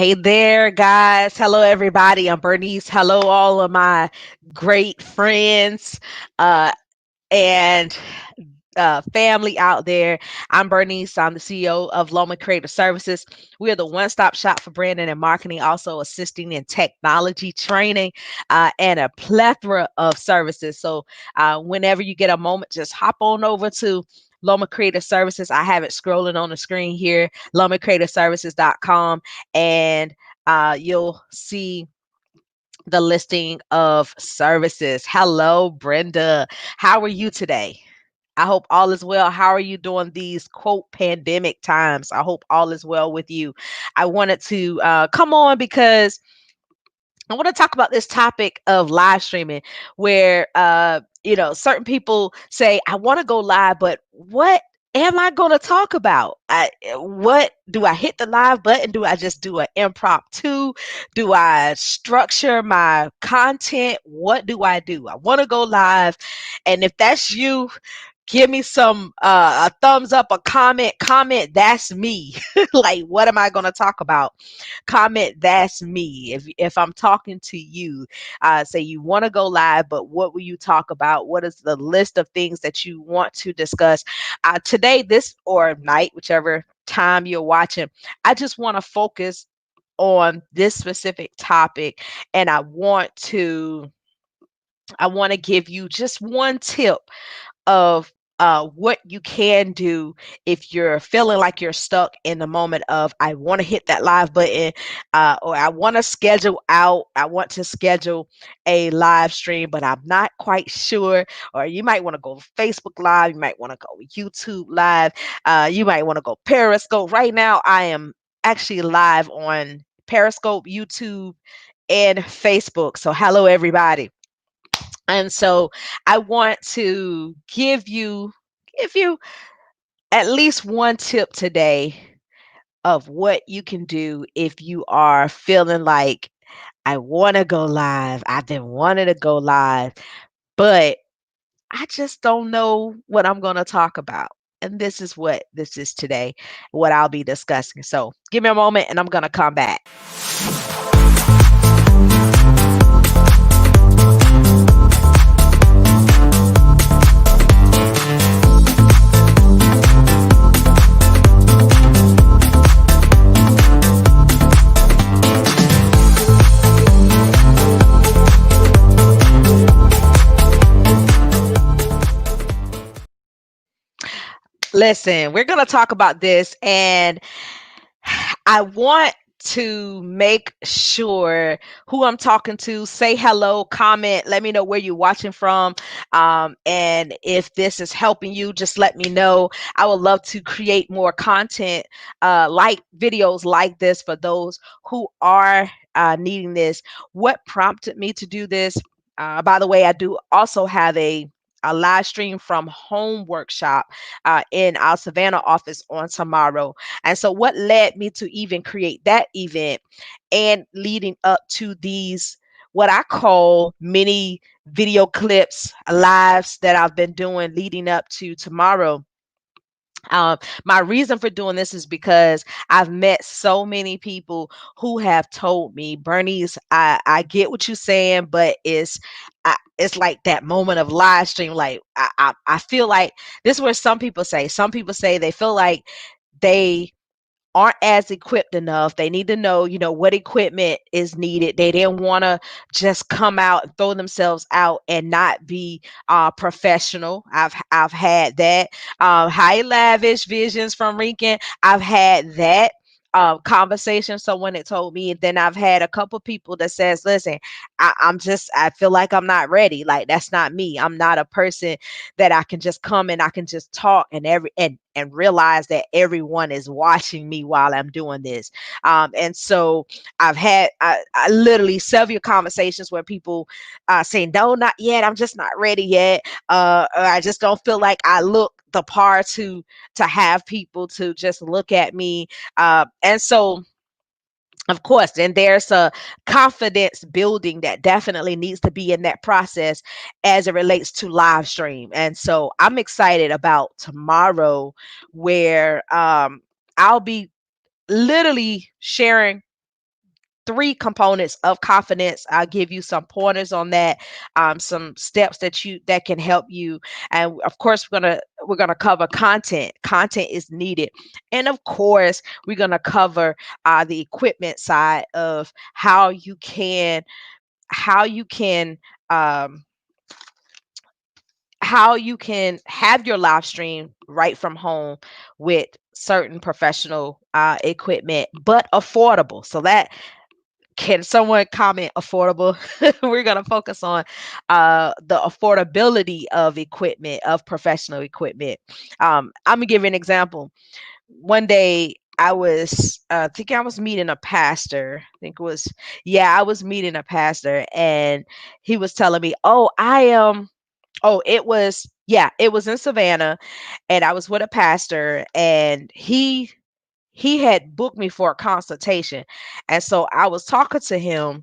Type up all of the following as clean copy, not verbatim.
Hey there, guys. Hello, everybody. I'm Bernice. Hello, all of my great friends uh, and family out there. I'm Bernice. I'm the CEO of Loma Creative Services. We are the one stop shop for branding and marketing, also assisting in technology training and a plethora of services. So, whenever you get a moment, just hop on over to Loma Creative Services. I have it scrolling on the screen here, lomacreativeservices.com, and you'll see the listing of services. Hello, Brenda. How are you today? I hope all is well. How are you doing these quote pandemic times? I hope all is well with you. I wanted to come on because I want to talk about this topic of live streaming where, certain people say, I want to go live, but what am I going to talk about? What do I hit the live button? Do I just do an impromptu? Do I structure my content? What do I do? I want to go live. And if that's you, give me some a thumbs up, a comment that's me. Like, what am I going to talk about? Comment that's me. If I'm talking to you, say you want to go live, but what will you talk about? What is the list of things that you want to discuss today, this or night, whichever time you're watching? I just want to focus on this specific topic, and I want to give you just one tip of what you can do if you're feeling like you're stuck in the moment of I want to hit that live button, or I want to schedule a live stream, but I'm not quite sure. Or you might want to go Facebook Live, you might want to go YouTube Live, you might want to go Periscope. Right now, I am actually live on Periscope, YouTube, and Facebook. So hello, everybody. And so I want to give you at least one tip today of what you can do if you are feeling like I want to go live. I've been wanting to go live, but I just don't know what I'm going to talk about. And this is what this is today, what I'll be discussing. So give me a moment and I'm going to come back. Listen, we're going to talk about this, and I want to make sure who I'm talking to, say hello, comment, let me know where you're watching from. And if this is helping you, just let me know. I would love to create more content, like videos like this for those who are needing this. What prompted me to do this? By the way, I do also have a live stream from home workshop in our Savannah office on tomorrow. And so, what led me to even create that event and leading up to these, what I call mini video clips, lives that I've been doing leading up to tomorrow. My reason for doing this is because I've met so many people who have told me, Bernice, I get what you're saying, but it's like that moment of live stream. Like I feel like this is where some people say they feel like they aren't as equipped enough. They need to know, what equipment is needed. They didn't want to just come out and throw themselves out and not be professional. I've had that. High lavish visions from Rican. I've had that conversation. Someone that told me, and then I've had a couple people that says, "Listen, I feel like I'm not ready. Like that's not me. I'm not a person that I can just come and I can just talk and realize that everyone is watching me while I'm doing this." And so I literally several conversations where people say, "No, not yet. I'm just not ready yet. Or I just don't feel like I look the part to have people to just look at me." And so of course, then there's a confidence building that definitely needs to be in that process as it relates to live stream. And so I'm excited about tomorrow where I'll be literally sharing. three components of confidence. I'll give you some pointers on that, some steps that can help you, and of course we're gonna cover content. Content is needed, and of course we're gonna cover the equipment side of how you can um, how you can have your live stream right from home with certain professional equipment, but affordable. So that can someone comment affordable? We're going to focus on the affordability of equipment, of professional equipment. I'm going to give you an example. One day I think I was meeting a pastor. I think it was, yeah, I was meeting a pastor, and he was telling me, oh, I am. Oh, it was, yeah, it was in Savannah, and I was with a pastor, and he had booked me for a consultation. And so I was talking to him,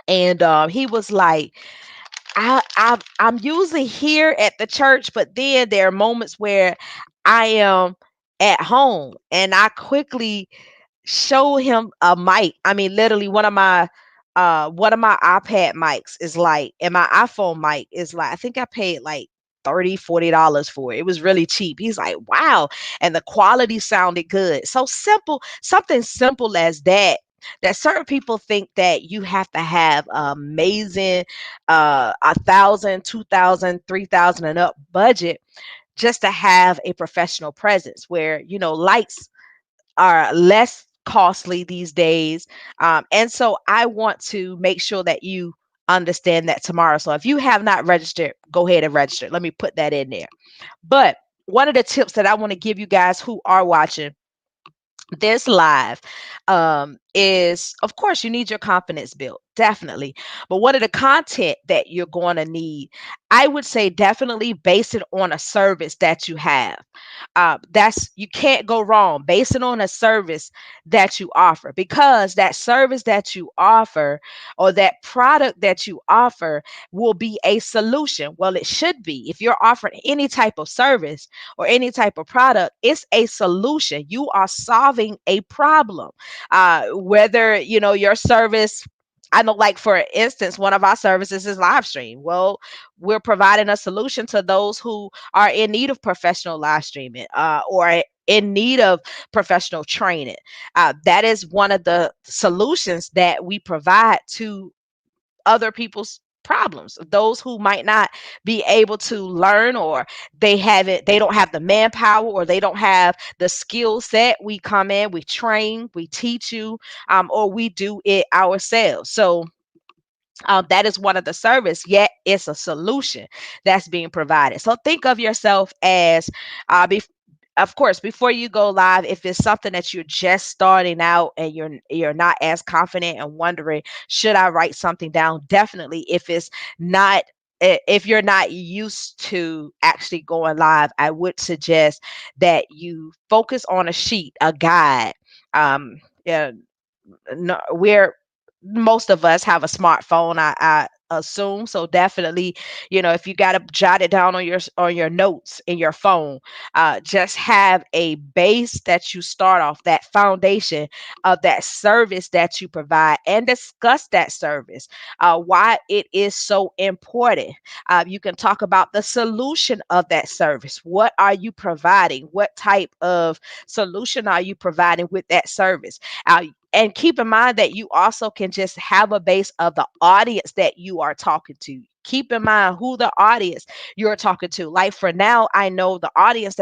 and he was like, I'm usually here at the church, but then there are moments where I am at home. And I quickly show him a mic. I mean, literally one of my iPad mics is like, and my iPhone mic is like, I think I paid like 30, $40 for it. It was really cheap. He's like, wow. And the quality sounded good. So simple, something simple as that. That certain people think that you have to have amazing 1,000, 2,000, 3,000 and up budget just to have a professional presence, where lights are less costly these days. And so I want to make sure that you understand that tomorrow. So if you have not registered, go ahead and register. Let me put that in there. But one of the tips that I want to give you guys who are watching this live is, of course, you need your confidence built, definitely. But what are the content that you're going to need? I would say definitely base it on a service that you have. That's, you can't go wrong. Base it on a service that you offer, because that service that you offer, or that product that you offer, will be a solution. Well, it should be. If you're offering any type of service or any type of product, it's a solution. You are solving a problem. Whether your service, I know, like for instance, one of our services is live stream. Well, we're providing a solution to those who are in need of professional live streaming, or in need of professional training. That is one of the solutions that we provide to other people's problems, those who might not be able to learn, or they don't have the manpower, or they don't have the skill set. We come in, we train, we teach you, or we do it ourselves. So that is one of the service, yet it's a solution that's being provided. So think of yourself as, of course, before you go live, if it's something that you're just starting out and you're not as confident and wondering, should I write something down? Definitely. If you're not used to actually going live, I would suggest that you focus on a sheet, a guide. Yeah, no, we're most of us have a smartphone, I assume. So definitely, if you got to jot it down on your notes in your phone, just have a base that you start off, that foundation of that service that you provide, and discuss that service, why it is so important. You can talk about the solution of that service. What are you providing? What type of solution are you providing with that service? And keep in mind that you also can just have a base of the audience that you are talking to. Keep in mind who the audience you're talking to. Like for now, I know the audience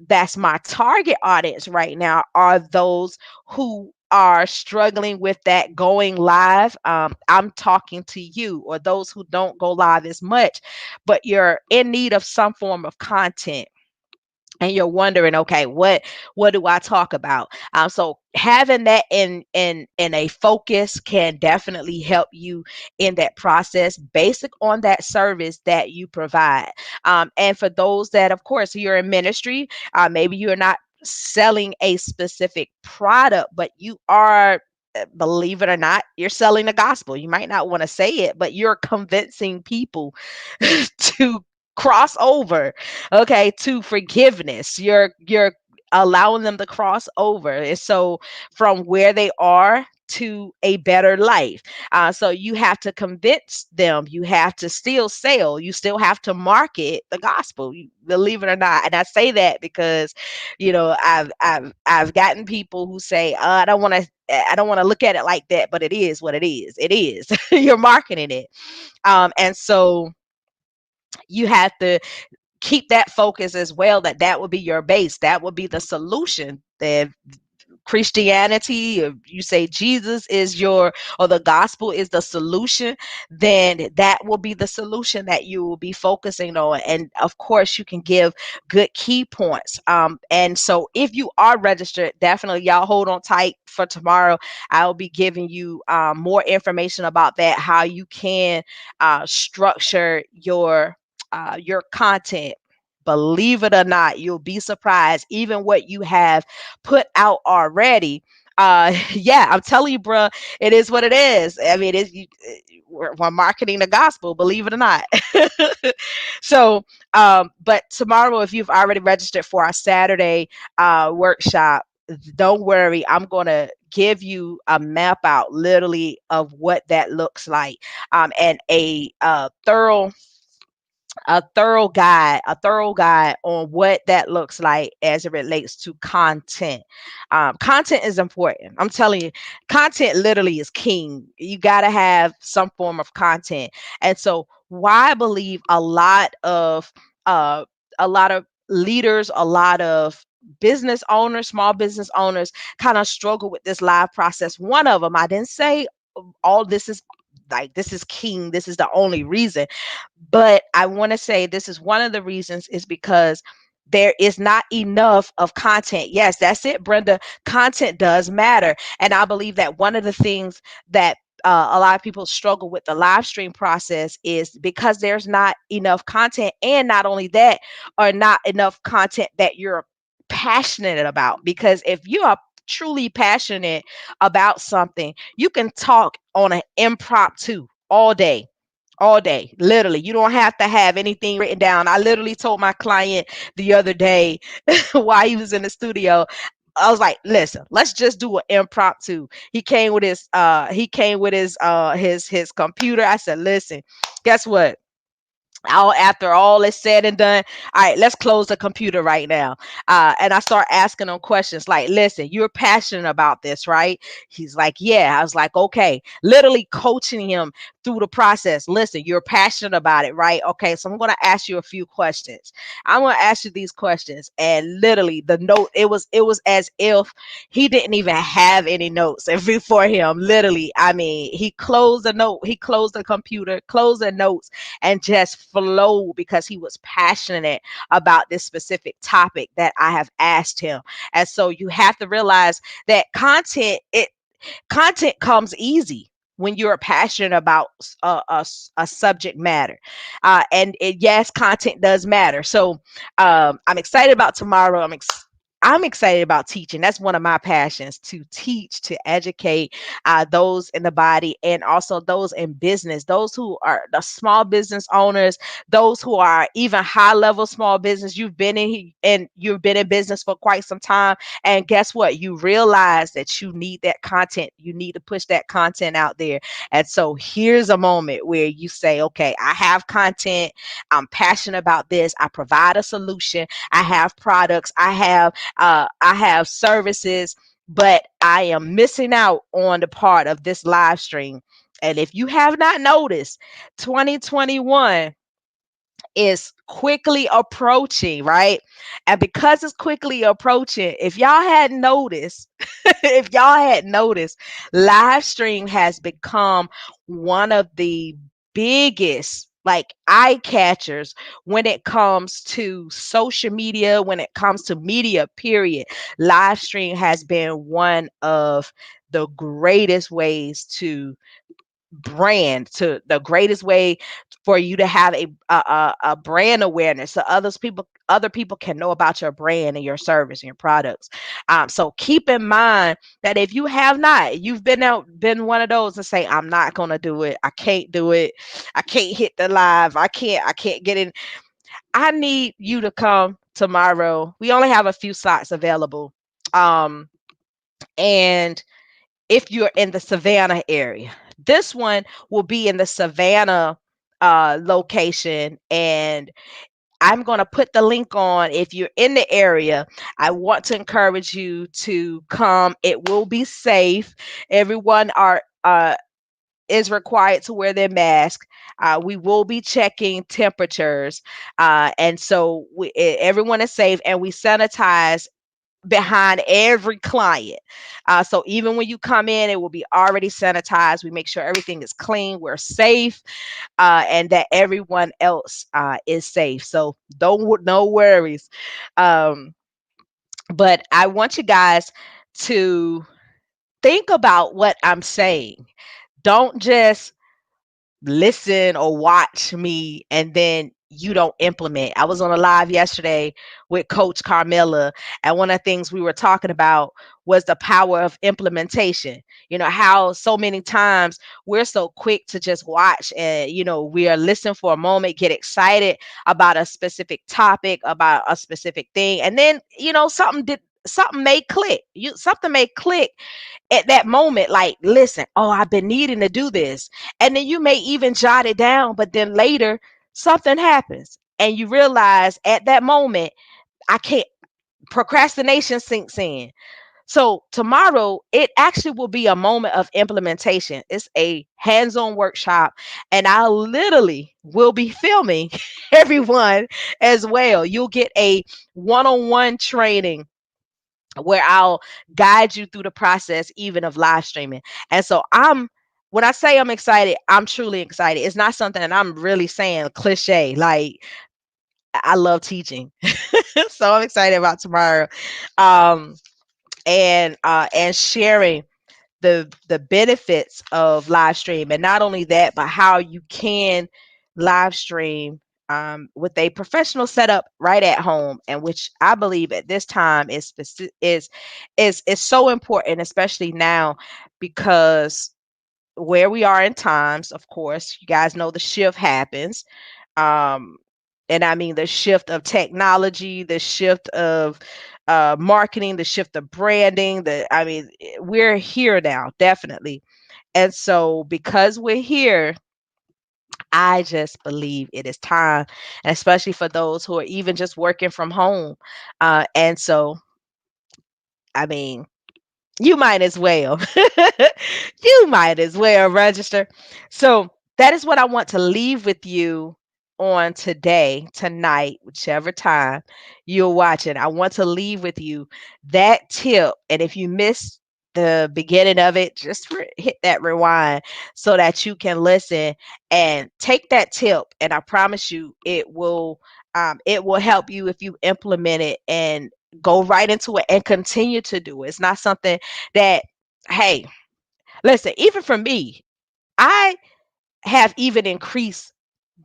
that's my target audience right now are those who are struggling with that going live. I'm talking to you, or those who don't go live as much, but you're in need of some form of content, and you're wondering, okay, what do I talk about? So having that in a focus can definitely help you in that process, basic on that service that you provide. And for those that, of course, you're in ministry, maybe you're not selling a specific product, but you are, believe it or not, you're selling the gospel. You might not want to say it, but you're convincing people to cross over, okay, to forgiveness. You're allowing them to cross over. And so from where they are to a better life. So you have to convince them. You have to still sell. You still have to market the gospel. Believe it or not. And I say that because, I've gotten people who say, I don't want to. I don't want to look at it like that, but it is what it is. It is. You're marketing it. And so you have to keep that focus as well, that would be your base, that would be the solution. That Christianity, if you say Jesus is or the gospel is the solution, then that will be the solution that you will be focusing on. And of course, you can give good key points. And so if you are registered, definitely y'all hold on tight for tomorrow. I'll be giving you more information about that, how you can structure your content. Believe it or not, you'll be surprised, even what you have put out already. Yeah, I'm telling you, bro, it is what it is. I mean, we're marketing the gospel, believe it or not. So, but tomorrow, if you've already registered for our Saturday workshop, don't worry, I'm going to give you a map out literally of what that looks like, and a thorough guide on what that looks like as it relates to content. Content is important. I'm telling you, content literally is king. You got to have some form of content. And so, why I believe uh, a lot of leaders, a lot of business owners, small business owners, kind of struggle with this live process. One of them, I didn't say all this is like this is king. This is the only reason, but I want to say this is one of the reasons, is because there is not enough of content. Yes, that's it, Brenda. Content does matter. And I believe that one of the things that a lot of people struggle with the live stream process is because there's not enough content. And not only that, or not enough content that you're passionate about. Because if you are truly passionate about something, you can talk on an impromptu all day, literally. You don't have to have anything written down. I literally told my client the other day while he was in the studio, I was like, listen, let's just do an impromptu. He came with his computer. I said, listen, guess what? All after all is said and done, all right, let's close the computer right now. And I start asking him questions like, listen, you're passionate about this, right? He's like, yeah. I was like, okay, literally coaching him through the process. Listen, you're passionate about it, right? Okay, so I'm going to ask you a few questions. I'm going to ask you these questions. And literally the note, it was as if he didn't even have any notes before him. Literally, I mean, he closed the note, he closed the computer, closed the notes, and just flow because he was passionate about this specific topic that I have asked him. And so you have to realize that content comes easy when you're passionate about a subject matter. Yes, content does matter. So I'm excited about tomorrow. I'm excited about teaching. That's one of my passions, to teach, to educate those in the body, and also those in business, those who are the small business owners, those who are even high level small business. You've been in business for quite some time, and guess what? You realize that you need that content. You need to push that content out there. And so here's a moment where you say, okay, I have content. I'm passionate about this. I provide a solution. I have products. I have services, but I am missing out on the part of this live stream. And if you have not noticed, 2021 is quickly approaching, right? And because it's quickly approaching, if y'all hadn't noticed, if y'all had noticed, live stream has become one of the biggest like eye catchers when it comes to social media, when it comes to media, period. Live stream has been one of the greatest ways to to the greatest way for you to have a brand awareness, so other people can know about your brand and your service and your products. So keep in mind that if you have not, you've been one of those that say, I'm not gonna do it, I can't do it, I can't hit the live, I can't get in. I need you to come tomorrow. We only have a few slots available. And if you're in the Savannah area. This one will be in the Savannah location, and I'm going to put the link on. If you're in the area, I want to encourage you to come. It will be safe. Everyone is required to wear their mask. We will be checking temperatures, and so everyone is safe, and we sanitize behind every client. So even when you come in, it will be already sanitized. We make sure everything is clean, we're safe, and that everyone else is safe. So no worries. Um, but I want you guys to think about what I'm saying. Don't just listen or watch me and then you don't implement. I was on a live yesterday with Coach Carmela, and one of the things we were talking about was the power of implementation. You know, how so many times we're so quick to just watch and, we are listening for a moment, get excited about a specific topic, about a specific thing, and then, something may click. Something may click at that moment, like, listen, oh, I've been needing to do this. And then you may even jot it down, but then later something happens and you realize at that moment, I can't, procrastination sinks in. So tomorrow, it actually will be a moment of implementation. It's a hands-on workshop, and I literally will be filming everyone as well. You'll get a one-on-one training where I'll guide you through the process even of live streaming. And so when I say I'm excited, I'm truly excited. It's not something that I'm really saying cliche. Like, I love teaching. So I'm excited about tomorrow. Um and sharing the benefits of live stream, and not only that, but how you can live stream with a professional setup right at home, and which I believe at this time is so important, especially now, because where we are in times, of course, you guys know the shift happens. um and I mean the shift of technology, the shift of marketing, the shift of branding, we're here now, definitely. And so because we're here, I just believe it is time, and especially for those who are even just working from home. And so, I mean, you might as well. You might as well register. So that is what I want to leave with you on today, tonight, whichever time you're watching. I want to leave with you that tip. And if you missed the beginning of it, just hit that rewind so that you can listen and take that tip. And I promise you, it will help you if you implement it and go right into it and continue to do it. It's not something that, hey, listen, even for me, I have even increased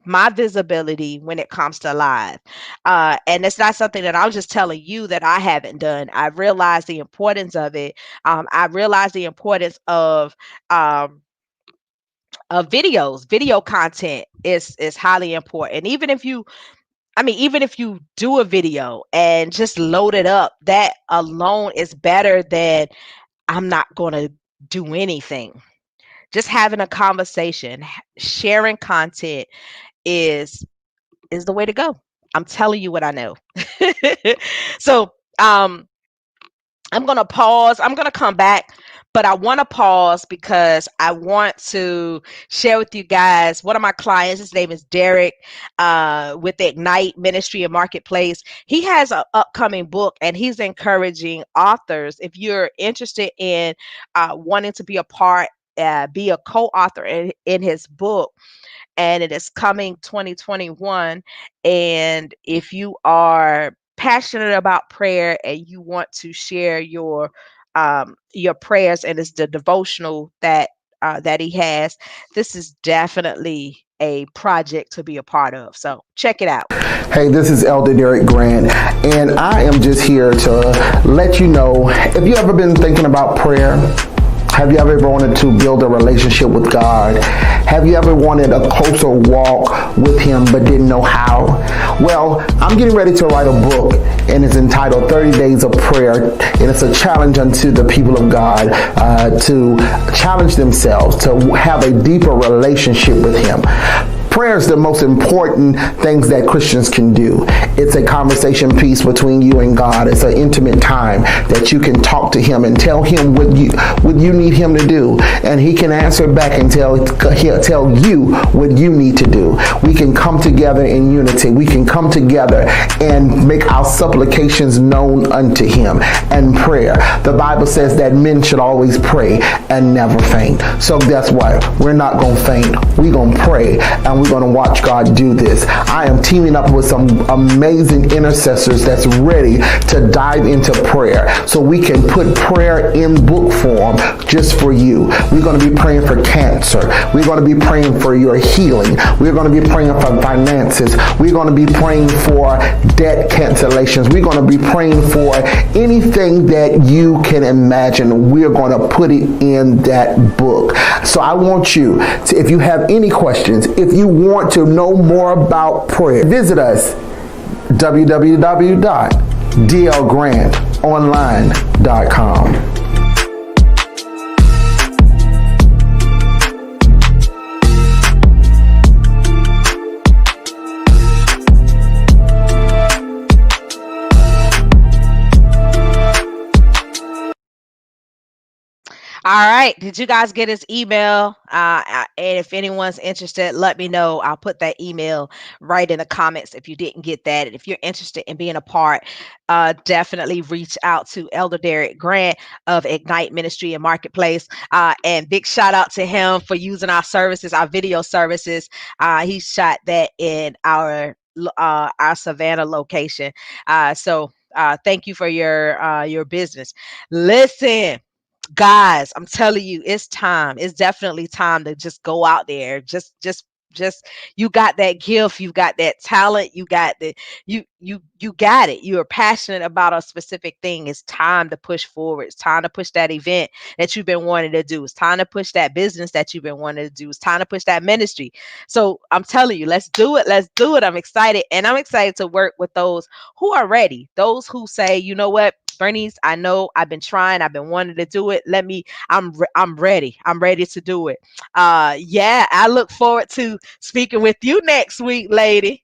my visibility when it comes to live. And it's not something that I'm just telling you that I haven't done. I realized the importance of it. I realized the importance um, of videos. Video content is highly important. Even if you do a video and just load it up, that alone is better than I'm not going to do anything. Just having a conversation, sharing content is the way to go. I'm telling you what I know. So, I'm going to pause. I'm going to come back, but I want to pause because I want to share with you guys one of my clients. His name is Derek, with Ignite Ministry and Marketplace. He has an upcoming book, and he's encouraging authors. If you're interested in wanting to be a part, be a co-author in his book, and it is coming 2021. And if you are passionate about prayer and you want to share your prayers, and it's the devotional that he has, this is definitely a project to be a part of. So check it out. Hey, this is Elder Derek Grant, and I am just here to let you know, if you ever been thinking about prayer, Have you ever wanted to build a relationship with God? Have you ever wanted a closer walk with Him but didn't know how? Well, I'm getting ready to write a book, and it's entitled 30 Days of Prayer, and it's a challenge unto the people of God to challenge themselves to have a deeper relationship with Him. Prayer is the most important things that Christians can do. It's a conversation piece between you and God. It's an intimate time that you can talk to Him and tell Him what you need Him to do. And He can answer back and He'll tell you what you need to do. We can come together in unity. We can come together and make our supplications known unto Him and prayer. The Bible says that men should always pray and never faint. So that's why we're not going to faint. We're going to pray, and we're going to watch God do this. I am teaming up with some amazing intercessors that's ready to dive into prayer so we can put prayer in book form just for you. We're going to be praying for cancer. We're going to be praying for your healing. We're going to be praying for finances. We're going to be praying for debt cancellations. We're going to be praying for anything that you can imagine. We're going to put it in that book. So I want you to, if you have any questions, if you want to know more about prayer, visit us www.dlgrantonline.com. All right. Did you guys get his email? And if anyone's interested, let me know. I'll put that email right in the comments if you didn't get that. And if you're interested in being a part, definitely reach out to Elder Derek Grant of Ignite Ministry and Marketplace. And big shout out to him for using our services, our video services. He shot that in our Savannah location. So thank you for your business. Listen, guys, I'm telling you, it's time. It's definitely time to just go out there. Just you got that gift, you got that talent, you got you got it. You are passionate about a specific thing. It's time to push forward. It's time to push that event that you've been wanting to do. It's time to push that business that you've been wanting to do. It's time to push that ministry. So I'm telling you, let's do it. Let's do it. I'm excited. And I'm excited to work with those who are ready. Those who say, you know what, Bernice, I know I've been trying. I've been wanting to do it. I'm ready. I'm ready to do it. Yeah, I look forward to speaking with you next week, lady.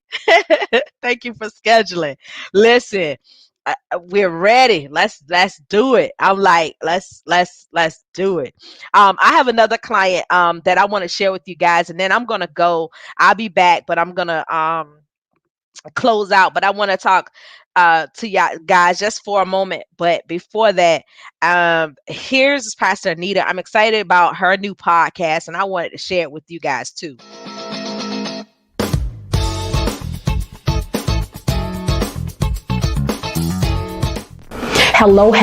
Thank you for scheduling. Listen, we're ready. Let's do it. I'm like, let's do it. I have another client that I want to share with you guys, and then I'm gonna go. I'll be back, but I'm gonna close out. But I want to talk to y'all guys just for a moment. But before that, here's Pastor Anita. I'm excited about her new podcast, and I wanted to share it with you guys too. Hello,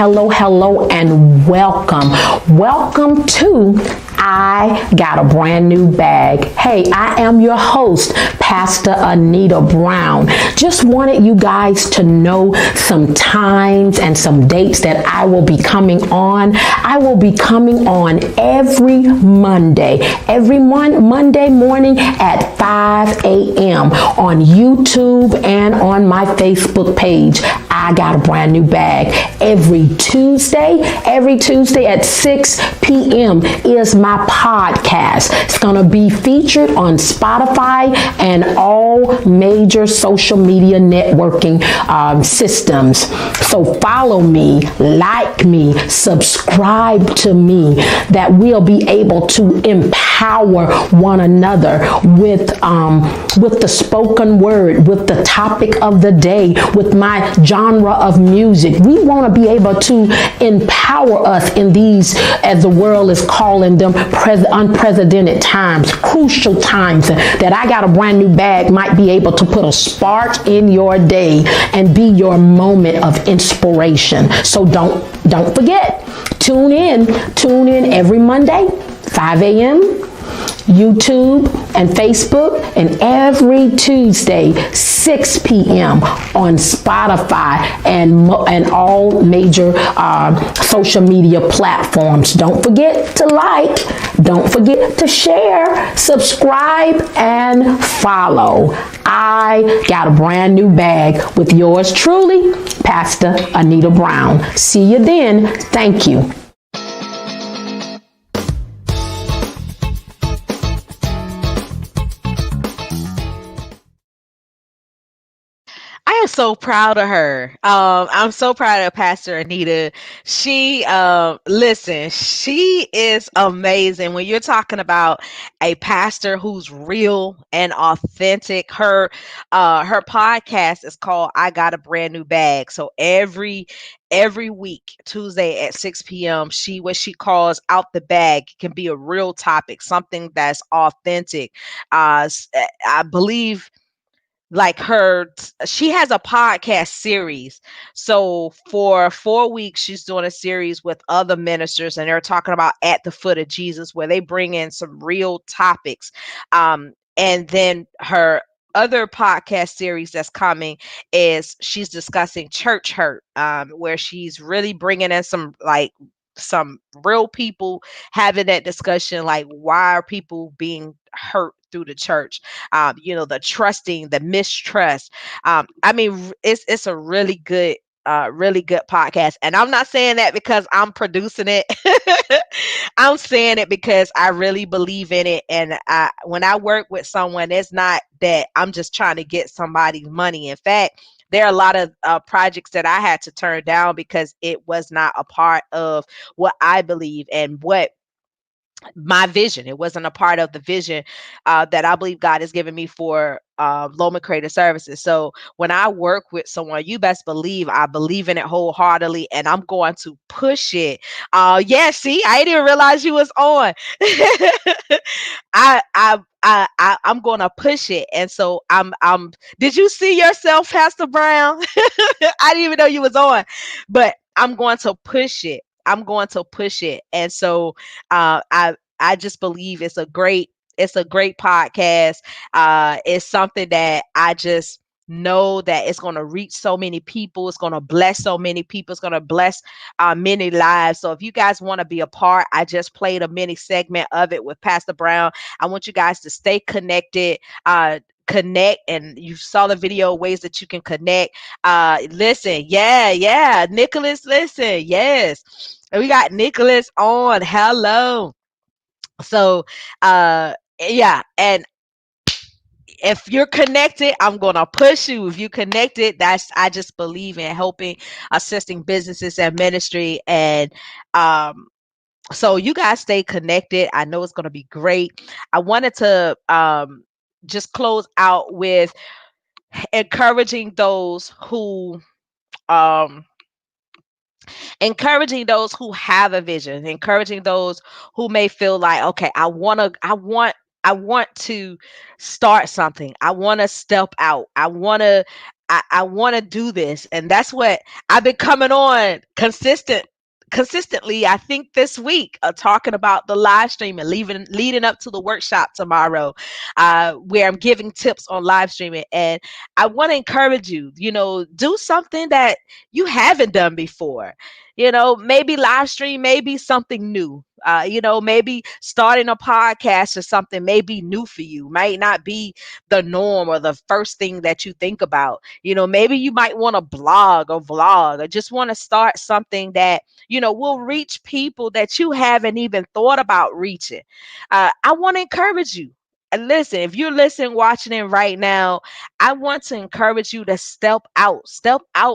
and welcome to I Got a Brand New Bag. Hey, I am your host, Pastor Anita Brown. Just wanted you guys to know some times and some dates that I will be coming on. I will be coming on every Monday Monday morning at 5 a.m. on YouTube and on my Facebook page. I Got a Brand New Bag. Every Tuesday at 6 p.m. is my podcast. It's going to be featured on Spotify and all major social media networking systems. So follow me, like me, subscribe to me, that we'll be able to empower one another with the spoken word, with the topic of the day, with my genre of music. We want to be able to empower us in these, as the world is calling them, unprecedented times, crucial times, that I Got a Brand New Bag might be able to put a spark in your day and be your moment of inspiration. So don't forget, tune in every Monday, 5 a.m. YouTube and Facebook, and every Tuesday, 6 p.m. on Spotify and all major social media platforms. Don't forget to like, don't forget to share, subscribe, and follow. I got a brand new bag with yours truly, Pastor Anita Brown. See you then. Thank you. I am so proud of her. I'm so proud of Pastor Anita. She, listen, she is amazing. When you're talking about a pastor who's real and authentic, her podcast is called "I Got a Brand New Bag." So every week, Tuesday at 6 p.m., what she calls out the bag can be a real topic, something that's authentic. I believe like she has a podcast series. So for 4 weeks she's doing a series with other ministers, and they're talking about at the foot of Jesus, where they bring in some real topics. And then her other podcast series that's coming is she's discussing church hurt, where she's really bringing in some real people, having that discussion, like why are people being hurt through the church, the trusting, the mistrust. I mean, it's a really good podcast. And I'm not saying that because I'm producing it. I'm saying it because I really believe in it. And when I work with someone, it's not that I'm just trying to get somebody's money. In fact, there are a lot of projects that I had to turn down because it was not a part of what I believe and what my vision. It wasn't a part of the vision that I believe God has given me for Loma Creative Services. So when I work with someone, you best believe I believe in it wholeheartedly, and I'm going to push it. Yeah, see, I didn't realize you was on. I'm going to push it, and so I'm. Did you see yourself, Pastor Brown? I didn't even know you was on, but I'm going to push it. I'm going to push it. And so I just believe it's a great podcast. It's something that I just know that it's going to reach so many people. It's going to bless so many people. It's going to bless many lives. So if you guys want to be a part, I just played a mini segment of it with Pastor Brown. I want you guys to stay connected. Connect, and you saw the video ways that you can connect. Listen, yeah, Nicholas, listen, yes, we got Nicholas on. Hello. So yeah, and if you're connected, I'm gonna push you. If you connected, I just believe in helping, assisting businesses and ministry. And so you guys stay connected. I know it's gonna be great. I wanted to just close out with encouraging those who um have a vision, encouraging those who may feel like, okay, I want to start something. I want to step out. I want to do this. And that's what I've been coming on consistently, I think this week, talking about the live streaming, leading up to the workshop tomorrow, where I'm giving tips on live streaming. And I want to encourage you, do something that you haven't done before. Maybe live stream, maybe something new. Maybe starting a podcast or something may be new for you, might not be the norm or the first thing that you think about. Maybe you might want to blog or vlog, or just want to start something that, will reach people that you haven't even thought about reaching. I want to encourage you. And listen, if you're listening, watching it right now, I want to encourage you to step out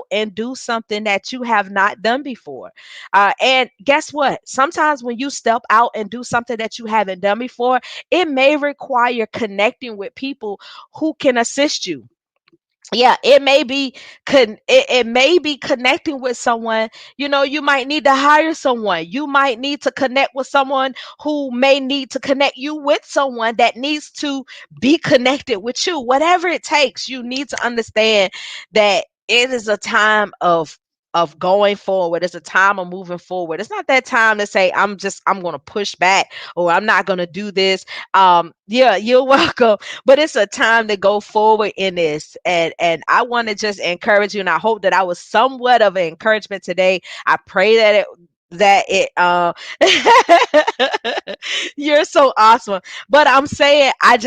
and do something that you have not done before. And guess what? Sometimes when you step out and do something that you haven't done before, it may require connecting with people who can assist you. Yeah, it may be it may be connecting with someone. You might need to hire someone. You might need to connect with someone who may need to connect you with someone that needs to be connected with you. Whatever it takes, you need to understand that it is a time of of going forward. It's a time of moving forward. It's not that time to say I'm going to push back or I'm not going to do this. Yeah, you're welcome, but it's a time to go forward in this. And I want to just encourage you, and I hope that I was somewhat of an encouragement today. I pray that it you're so awesome. But I'm saying I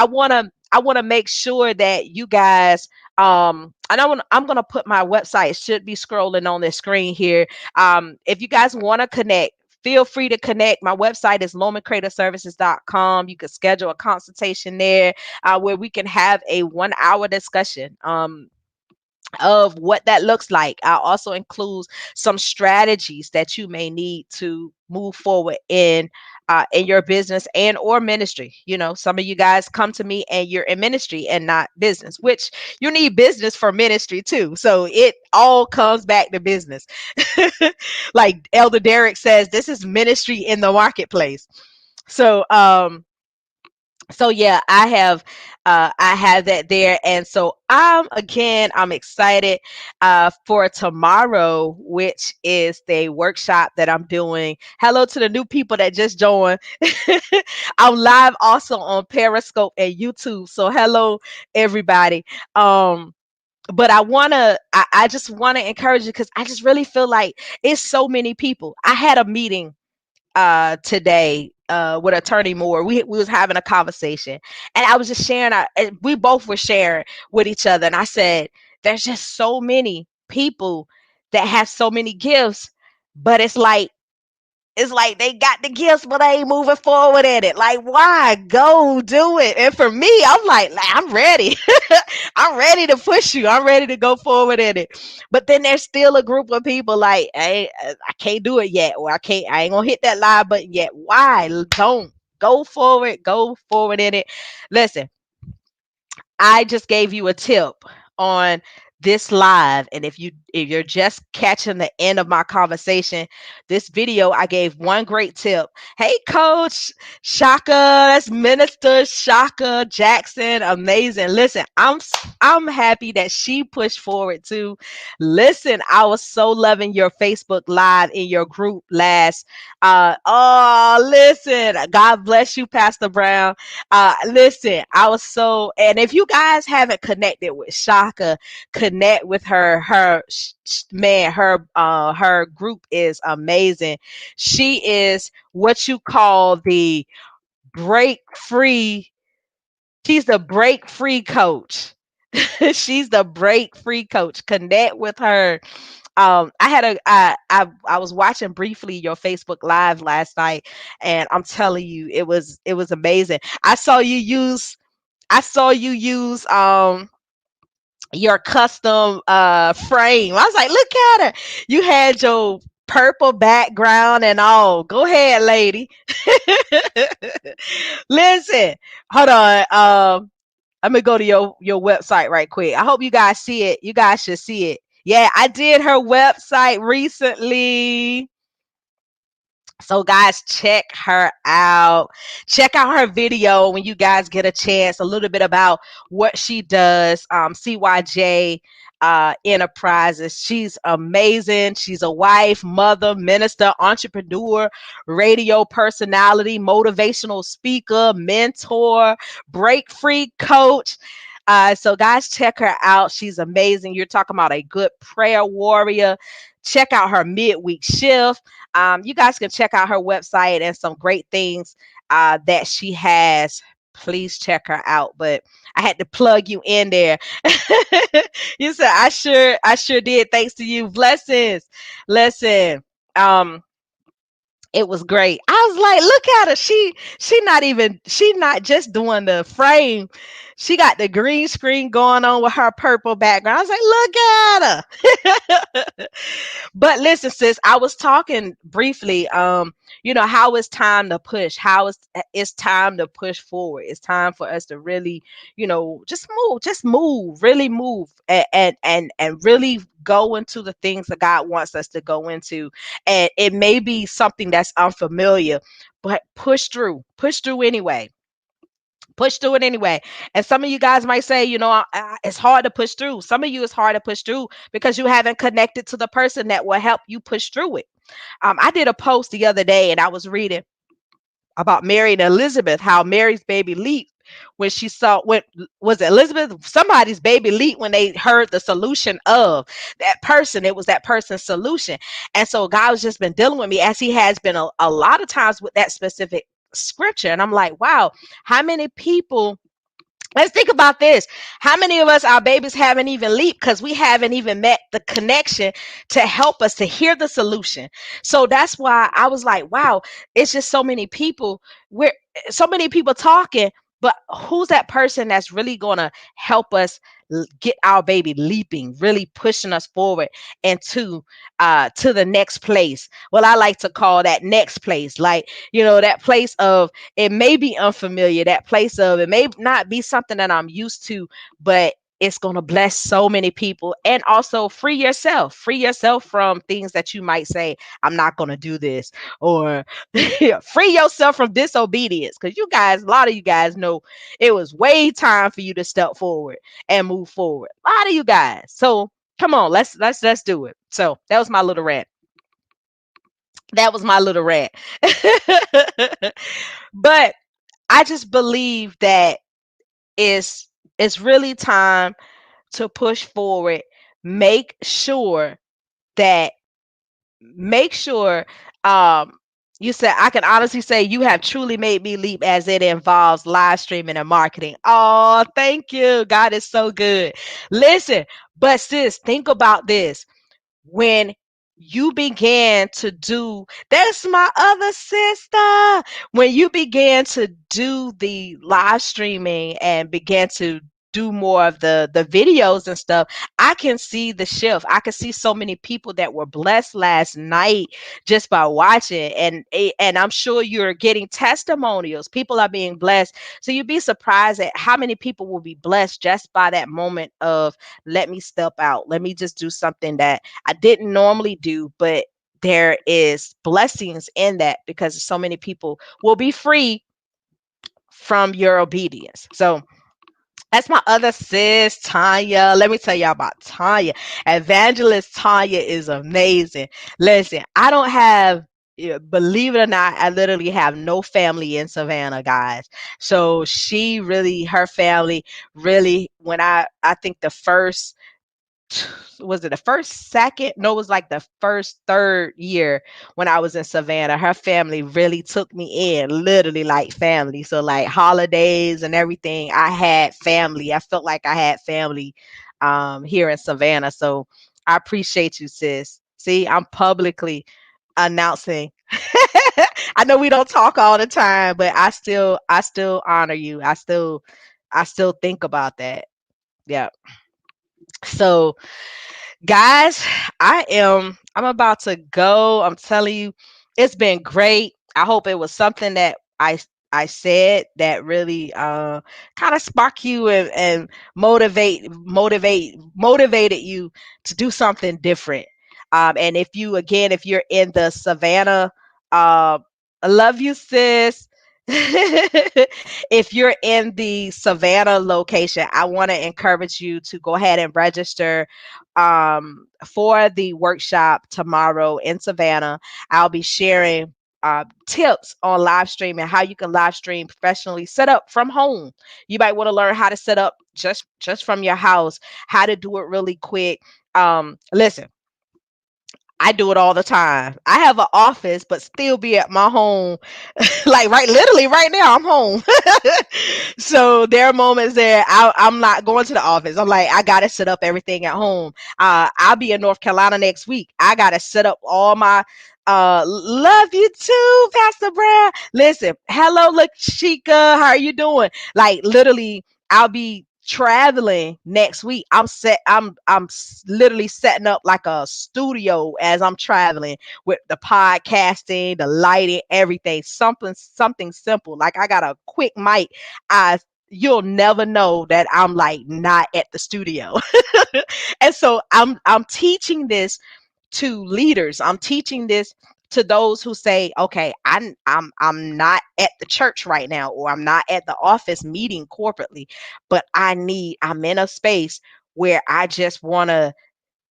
want to make sure that you guys and I'm going to put my website. It should be scrolling on the screen here. If you guys want to connect, feel free to connect. My website is lomancreatorservices.com. You can schedule a consultation there, where we can have a 1 hour discussion of what that looks like. I'll also include some strategies that you may need to move forward in your business and or ministry. You know, some of you guys come to me and you're in ministry and not business, which you need business for ministry too. So it all comes back to business. Like Elder Derek says, this is ministry in the marketplace. So yeah, I have that there. And so I'm excited for tomorrow, which is the workshop that I'm doing. Hello to the new people that just joined. I'm live also on Periscope and YouTube, so hello everybody. But I just want to encourage you, because I just really feel like it's so many people. I had a meeting today with Attorney Moore. We was having a conversation, and I was just sharing and we both were sharing with each other, and I said there's just so many people that have so many gifts, but it's like they got the gifts, but they ain't moving forward in it. Like, why? Go do it. And for me, I'm like I'm ready. I'm ready to push you. I'm ready to go forward in it. But then there's still a group of people like, hey, I can't do it yet, or I ain't gonna hit that live button yet. Why? Don't go forward. Go forward in it. Listen, I just gave you a tip on this live, and if you're just catching the end of my conversation, this video, I gave one great tip. Hey Coach Shaka, that's Minister Shaka Jackson, amazing. Listen, I'm happy that she pushed forward too. Listen, I was so loving your Facebook live in your group last. Oh, listen, God bless you, Pastor Brown. Listen, I was so, and if you guys haven't connected with Shaka, connect with her. Man, her group is amazing. She is what you call the break free. She's the break free coach. She's the break free coach. Connect with her. I was watching briefly your Facebook live last night, and I'm telling you, it was amazing. I saw you use your custom frame. I was like, look at her. You had your purple background and all. Go ahead, lady. Listen, hold on. I'm gonna go to your website right quick. I hope you guys see it. You guys should see it. Yeah, I did her website recently. So guys, check her out. Check out her video when you guys get a chance, a little bit about what she does. CYJ Enterprises. She's amazing. She's a wife, mother, minister, entrepreneur, radio personality, motivational speaker, mentor, break free coach. So guys, check her out. She's amazing. You're talking about a good prayer warrior. Check out her midweek shift. You guys can check out her website and some great things that she has. Please check her out. But I had to plug you in there. You said I sure did. Thanks to you. Blessings. Listen. It was great. I was like, look at her. She not just doing the frame. She got the green screen going on with her purple background. I was like, look at her. But listen, sis, I was talking briefly, how it's time to push, it's time to push forward. It's time for us to really, just move, really move, and really go into the things that God wants us to go into. And it may be something that's unfamiliar, but push through anyway. Push through it anyway. And some of you guys might say, it's hard to push through. Some of you it's hard to push through because you haven't connected to the person that will help you push through it. I did a post the other day and I was reading about Mary and Elizabeth, how Mary's baby leaped when she saw, when was it Elizabeth? Somebody's baby leaped when they heard the solution of that person. It was that person's solution. And so God has just been dealing with me, as he has been a lot of times, with that specific scripture. And I'm like, wow, how many people, let's think about this. How many of us, our babies haven't even leaped because we haven't even met the connection to help us to hear the solution? So that's why I was like, wow, it's just so many people. We're so many people talking, but who's that person that's really going to help us get our baby leaping, really pushing us forward and to the next place? Well, I like to call that next place, like, that place of, it may be unfamiliar, that place of, it may not be something that I'm used to, but it's going to bless so many people. And also free yourself from things that you might say, I'm not going to do this, or free yourself from disobedience. Because you guys, a lot of you guys know it was way time for you to step forward and move forward. A lot of you guys. So come on, let's do it. So that was my little rant. That was my little rant. But I just believe that it's really time to push forward. Make sure that make sure you said, I can honestly say you have truly made me leap as it involves live streaming and marketing. Oh, thank you. God is so good. Listen, but sis, think about this. When you began to do, that's my other sister. When you began to do the live streaming and began to do more of the videos and stuff, I can see the shift. I can see so many people that were blessed last night just by watching, and I'm sure you're getting testimonials. People are being blessed. So you'd be surprised at how many people will be blessed just by that moment of, let me step out. Let me just do something that I didn't normally do, but there is blessings in that because so many people will be free from your obedience. So that's my other sis, Tanya. Let me tell y'all about Tanya. Evangelist Tanya is amazing. Listen, I don't have, believe it or not, I literally have no family in Savannah, guys. So she really, her family really, when I think the first, was it the first, second? No, it was like the first, third year when I was in Savannah. Her family really took me in, literally like family. So like holidays and everything, I had family. I felt like I had family here in Savannah. So I appreciate you, sis. See, I'm publicly announcing. I know we don't talk all the time, but I still honor you. I still think about that. Yeah. So guys, I'm about to go. I'm telling you, it's been great. I hope it was something that I said that really kind of spark you and motivated you to do something different. And if you, again, if you're in the Savannah, I love you, sis. If you're in the Savannah location, I want to encourage you to go ahead and register for the workshop tomorrow in Savannah. I'll be sharing tips on live streaming, how you can live stream professionally, set up from home. You might want to learn how to set up just from your house, how to do it really quick. Listen, I do it all the time. I have an office, but still be at my home. Like literally right now, I'm home. So there are moments there I'm not going to the office. I'm like, I got to set up everything at home. I'll be in North Carolina next week. I got to set up all my, love you too, Pastor Brown. Listen, hello, Chica. How are you doing? Like literally, I'll be traveling next week. Literally setting up like a studio as I'm traveling with the podcasting, the lighting, everything. Something simple. Like I got a quick mic. You'll never know that I'm like not at the studio. And so I'm teaching this to leaders. I'm teaching this to those who say, okay, I'm not at the church right now, or I'm not at the office meeting corporately, but I'm in a space where I just want to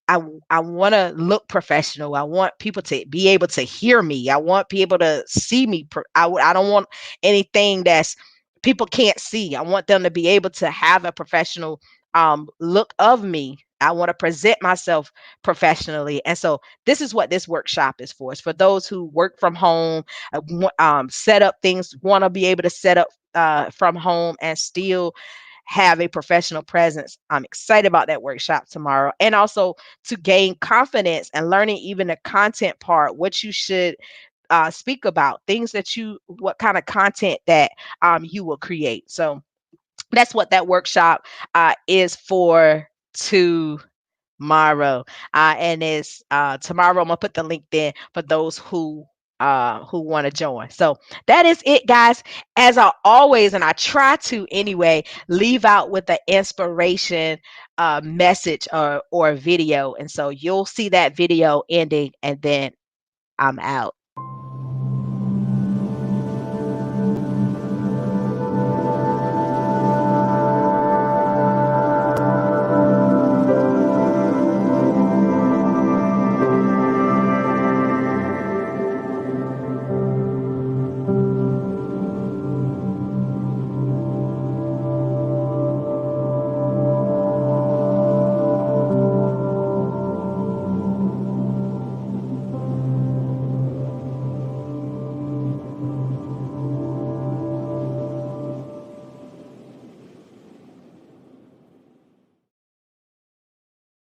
I want to look professional. I want people to be able to hear me. I want people to see me. I don't want anything that's people can't see. I want them to be able to have a professional look of me. I want to present myself professionally. And so this is what this workshop is for. It's for those who work from home, set up things, want to be able to set up from home and still have a professional presence. I'm excited about that workshop tomorrow. And also to gain confidence and learning even the content part, what you should speak about, things that what kind of content that you will create. So that's what that workshop is for tomorrow. And it's tomorrow. I'm gonna put the link there for those who want to join. So that is it, guys. As I always, and I try to anyway, leave out with the inspiration message or video. And so you'll see that video ending, and then I'm out.